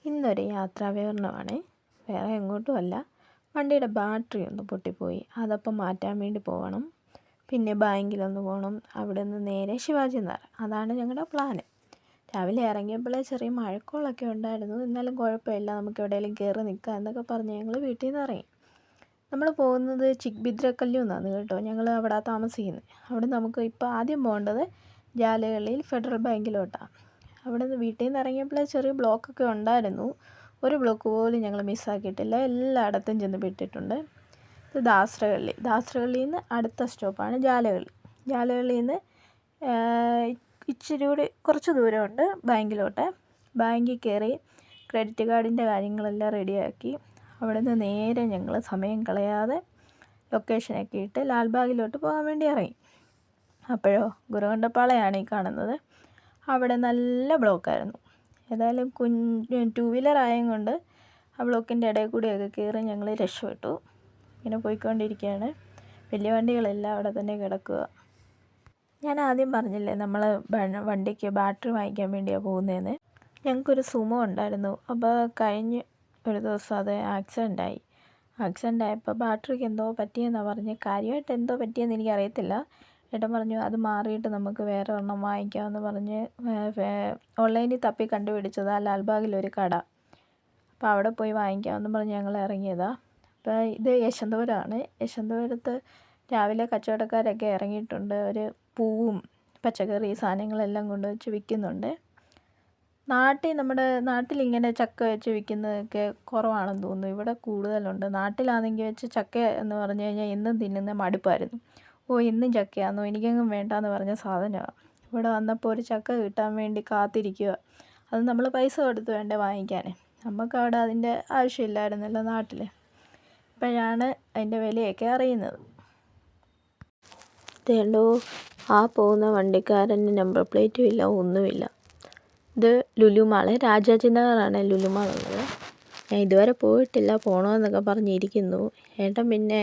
ഇന്നൊരു യാത്രാവിവരണമാണ്. വേറെ എങ്ങോട്ടുമല്ല, വണ്ടിയുടെ ബാറ്ററി ഒന്ന് പൊട്ടിപ്പോയി. അതപ്പം മാറ്റാൻ വേണ്ടി പോകണം. പിന്നെ ബാങ്കിലൊന്ന് പോകണം. അവിടെ നിന്ന് നേരെ ശിവാജി നഗർ. അതാണ് ഞങ്ങളുടെ പ്ലാന്. രാവിലെ ഇറങ്ങിയപ്പോഴേ ചെറിയ മഴക്കോളൊക്കെ ഉണ്ടായിരുന്നു. എന്നാലും കുഴപ്പമില്ല, നമുക്ക് എവിടെയെങ്കിലും കയറി നിൽക്കാം എന്നൊക്കെ പറഞ്ഞ് ഞങ്ങൾ വീട്ടിൽ നിന്ന് ഇറങ്ങി. നമ്മൾ പോകുന്നത് ചിക്ബിദ്രക്കല്ലു എന്നാണ് കേട്ടോ. ഞങ്ങൾ അവിടെ താമസിക്കുന്നത്. അവിടെ നമുക്ക് ഇപ്പോൾ ആദ്യം പോകേണ്ടത് ജാലകളിയിൽ ഫെഡറൽ ബാങ്കിലോട്ടാണ്. അവിടെ നിന്ന് വീട്ടിൽ നിന്ന് ഇറങ്ങിയപ്പോൾ ചെറിയ ബ്ലോക്കൊക്കെ ഉണ്ടായിരുന്നു. ഒരു ബ്ലോക്ക് പോലും ഞങ്ങൾ മിസ്സാക്കിയിട്ടില്ല. എല്ലായിടത്തും ചെന്ന് പെട്ടിട്ടുണ്ട്. ഇത് ദാസരകള്ളിയിൽ നിന്ന് അടുത്ത സ്റ്റോപ്പാണ് ജാലകളി. ജാലകളിയിൽ നിന്ന് ഇച്ചിരി കൂടി കുറച്ച് ദൂരമുണ്ട് ബാങ്കിലോട്ട്. ബാങ്കിൽ കയറി ക്രെഡിറ്റ് കാർഡിൻ്റെ കാര്യങ്ങളെല്ലാം റെഡിയാക്കി അവിടെ നിന്ന് നേരെ ഞങ്ങൾ സമയം കളയാതെ ലൊക്കേഷനൊക്കെ ഇട്ട് ലാൽബാഗിലോട്ട് പോകാൻ വേണ്ടി ഇറങ്ങി. അപ്പോഴോ ഗുരുകണ്ഠപ്പാളയാണ് ഈ കാണുന്നത്. അവിടെ നല്ല ബ്ലോക്കായിരുന്നു. ഏതായാലും ടൂ വീലർ ആയത് കൊണ്ട് ആ ബ്ലോക്കിൻ്റെ ഇടയിൽ കൂടിയൊക്കെ കയറി ഞങ്ങൾ രക്ഷപ്പെട്ടു. ഇങ്ങനെ പോയിക്കൊണ്ടിരിക്കുകയാണ്. വലിയ വണ്ടികളെല്ലാം അവിടെ തന്നെ കിടക്കുക. ഞാൻ ആദ്യം പറഞ്ഞില്ലേ നമ്മൾ വണ്ടിക്ക് ബാറ്ററി വാങ്ങിക്കാൻ വേണ്ടിയാണ് പോകുന്നതെന്ന്. ഞങ്ങൾക്കൊരു സുമോ ഉണ്ടായിരുന്നു. അപ്പോൾ കഴിഞ്ഞ് ഒരു ദിവസം അത് ആക്സിഡൻ്റായി. ആക്സിഡൻ്റായപ്പോൾ ബാറ്ററിക്ക് എന്തോ പറ്റിയെന്നാണ് പറഞ്ഞ്. കാര്യമായിട്ട് എന്തോ പറ്റിയെന്ന് എനിക്കറിയത്തില്ല. ഏട്ടൻ പറഞ്ഞു അത് മാറിയിട്ട് നമുക്ക് വേറെ ഒരെണ്ണം വാങ്ങിക്കാമെന്ന് പറഞ്ഞ് ഓൺലൈനിൽ തപ്പി കണ്ടുപിടിച്ചത് ആ ലാൽബാഗിലൊരു കട. അപ്പോൾ അവിടെ പോയി വാങ്ങിക്കാമെന്ന് പറഞ്ഞ് ഞങ്ങൾ ഇറങ്ങിയതാണ്. അപ്പോൾ ഇത് യശന്തപുരമാണ്. യശന്തപുരത്ത് രാവിലെ കച്ചവടക്കാരൊക്കെ ഇറങ്ങിയിട്ടുണ്ട്. ഒരു പൂവും പച്ചക്കറി സാധനങ്ങളെല്ലാം കൊണ്ടുവച്ച് വിൽക്കുന്നുണ്ട്. നമ്മുടെ നാട്ടിലിങ്ങനെ ചക്ക വെച്ച് വിൽക്കുന്നതൊക്കെ കുറവാണെന്ന് തോന്നുന്നു. ഇവിടെ കൂടുതലുണ്ട്. നാട്ടിലാണെങ്കിൽ വെച്ച് ചക്ക എന്ന് പറഞ്ഞു കഴിഞ്ഞാൽ എന്നും തിന്നുന്ന മടുപ്പായിരുന്നു. ഇന്നും ചക്കയാണെന്നോ, എനിക്കെങ്ങും വേണ്ടാന്ന് പറഞ്ഞ സാധനമാണ്. ഇവിടെ വന്നപ്പോൾ ഒരു ചക്ക കിട്ടാൻ വേണ്ടി കാത്തിരിക്കുക. അത് നമ്മൾ പൈസ കൊടുത്ത് വേണ്ടേ വാങ്ങിക്കാൻ. നമുക്കവിടെ അതിൻ്റെ ആവശ്യമില്ലായിരുന്നല്ലോ നാട്ടിൽ. ഇപ്പോഴാണ് അതിൻ്റെ വിലയൊക്കെ അറിയുന്നത്. ഇതേണ്ടോ, ആ പോകുന്ന വണ്ടിക്കാരന് നമ്പർ പ്ലേറ്റും ഇല്ല, ഒന്നുമില്ല. ഇത് ലുലുമാൾ, രാജാജി നഗറാണ് ലുലുമാളുള്ളത്. ഞാൻ ഇതുവരെ പോയിട്ടില്ല, പോകണമെന്നൊക്കെ പറഞ്ഞിരിക്കുന്നു. ഏട്ടൻ പിന്നെ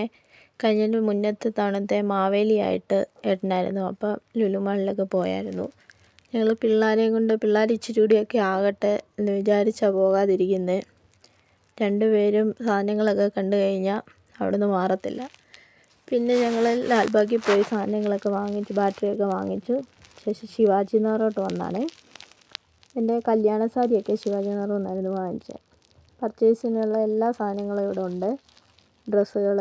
കഴിഞ്ഞ മുന്നത്തെ തവണത്തെ മാവേലിയായിട്ട് ഏട്ടനായിരുന്നു. അപ്പോൾ ലുലുമാളിലൊക്കെ പോയായിരുന്നു. ഞങ്ങൾ പിള്ളേരെയും കൊണ്ട്, പിള്ളേർ ഇച്ചിരി കൂടിയൊക്കെ ആകട്ടെ എന്ന് വിചാരിച്ചാൽ പോകാതിരിക്കുന്നത്. രണ്ടുപേരും സാധനങ്ങളൊക്കെ കണ്ടു കഴിഞ്ഞാൽ അവിടെ നിന്ന് മാറത്തില്ല. പിന്നെ ഞങ്ങൾ ലാൽബാഗിൽ പോയി സാധനങ്ങളൊക്കെ വാങ്ങിച്ചു, ബാറ്ററിയൊക്കെ വാങ്ങിച്ചു. ശേഷം ശിവാജി നഗറോട്ട് വന്നാണ്. എൻ്റെ കല്യാണ സാരിയൊക്കെ ശിവാജി നഗറിൽ നിന്നായിരുന്നു വാങ്ങിച്ചത്. പർച്ചേസിനുള്ള എല്ലാ സാധനങ്ങളും ഇവിടെ ഉണ്ട്. ഡ്രസ്സുകൾ,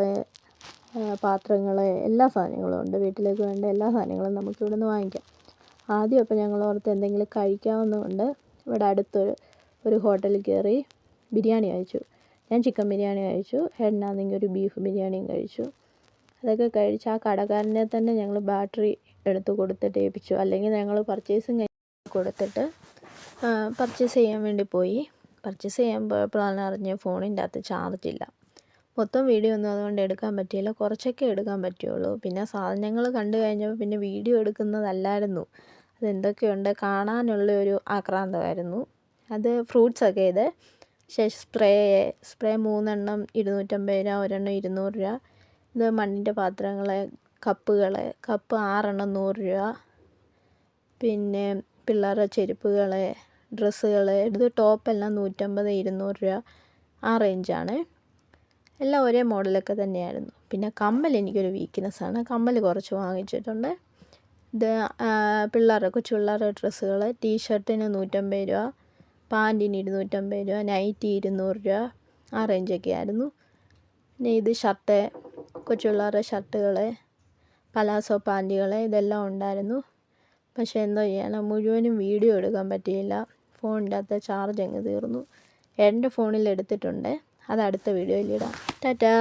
പാത്രങ്ങൾ, എല്ലാ സാധനങ്ങളും ഉണ്ട്. വീട്ടിലേക്ക് വേണ്ട എല്ലാ സാധനങ്ങളും നമുക്ക് ഇവിടെ നിന്ന് വാങ്ങിക്കാം. ആദ്യം അപ്പോൾ ഞങ്ങൾ ഓർത്ത് എന്തെങ്കിലും കഴിക്കാവുന്നതുകൊണ്ട് ഇവിടെ അടുത്തൊരു ഹോട്ടലിൽ കയറി ബിരിയാണി കഴിച്ചു. ഞാൻ ചിക്കൻ ബിരിയാണി കഴിച്ചു. ഏട്ടനാണെങ്കിൽ ഒരു ബീഫ് ബിരിയാണിയും കഴിച്ചു. അതൊക്കെ കഴിച്ച് ആ കടക്കാരനെ തന്നെ ഞങ്ങൾ ബാറ്ററി എടുത്ത് കൊടുത്തിട്ട് ഏൽപ്പിച്ചു. അല്ലെങ്കിൽ ഞങ്ങൾ പർച്ചേസും കൊടുത്തിട്ട് പർച്ചേസ് ചെയ്യാൻ വേണ്ടി പോയി. പർച്ചേസ് ചെയ്യാൻ പോയപ്പോഴാണ് അറിഞ്ഞത് ഫോണിൻ്റെ അകത്ത് ചാർജില്ല. മൊത്തം വീഡിയോ ഒന്നും അതുകൊണ്ട് എടുക്കാൻ പറ്റിയില്ല. കുറച്ചൊക്കെ എടുക്കാൻ പറ്റുള്ളൂ. പിന്നെ സാധനങ്ങൾ കണ്ടു കഴിഞ്ഞപ്പോൾ പിന്നെ വീഡിയോ എടുക്കുന്നതല്ലായിരുന്നു. അതെന്തൊക്കെയുണ്ട് കാണാനുള്ള ഒരു ആക്രാന്തമായിരുന്നു. അത് ഫ്രൂട്ട്സൊക്കെ ഇത്. ശേഷം സ്പ്രേ 3 എണ്ണം 250 രൂപ, ഒരെണ്ണം 200 രൂപ. ഇത് മണ്ണിൻ്റെ പാത്രങ്ങൾ, കപ്പ് 6 എണ്ണം 100 രൂപ. പിന്നെ പിള്ളേരുടെ ചെരുപ്പുകൾ, ഡ്രസ്സുകൾ, ഇത് ടോപ്പെല്ലാം 150, 200 രൂപ. ആ റേഞ്ചാണ്. എല്ലാം ഒരേ മോഡലൊക്കെ തന്നെയായിരുന്നു. പിന്നെ കമ്മൽ എനിക്കൊരു വീക്ക്നെസ്സാണ്. കമ്മൽ കുറച്ച് വാങ്ങിച്ചിട്ടുണ്ട്. ഇത് കൊച്ചു പിള്ളേരുടെ ഡ്രസ്സുകൾ, ടീഷർട്ടിന് 150 രൂപ, പാൻറ്റിന് 250 രൂപ, നൈറ്റി 200 രൂപ. ആ റേഞ്ചൊക്കെ ആയിരുന്നു. പിന്നെ ഇത് ഷർട്ട്, കൊച്ചു പിള്ളേരുടെ ഷർട്ടുകൾ, പലാസോ പാൻറ്റുകൾ, ഇതെല്ലാം ഉണ്ടായിരുന്നു. പക്ഷേ എന്തോ ചെയ്യാനാ, മുഴുവനും വീഡിയോ എടുക്കാൻ പറ്റിയില്ല. ഫോണിൻ്റെ അകത്ത് ചാർജ് അങ്ങ് തീർന്നു. എൻ്റെ ഫോണിൽ എടുത്തിട്ടുണ്ട്. അത് അടുത്ത വീഡിയോയിൽ ഇടാം. ടാറ്റാ.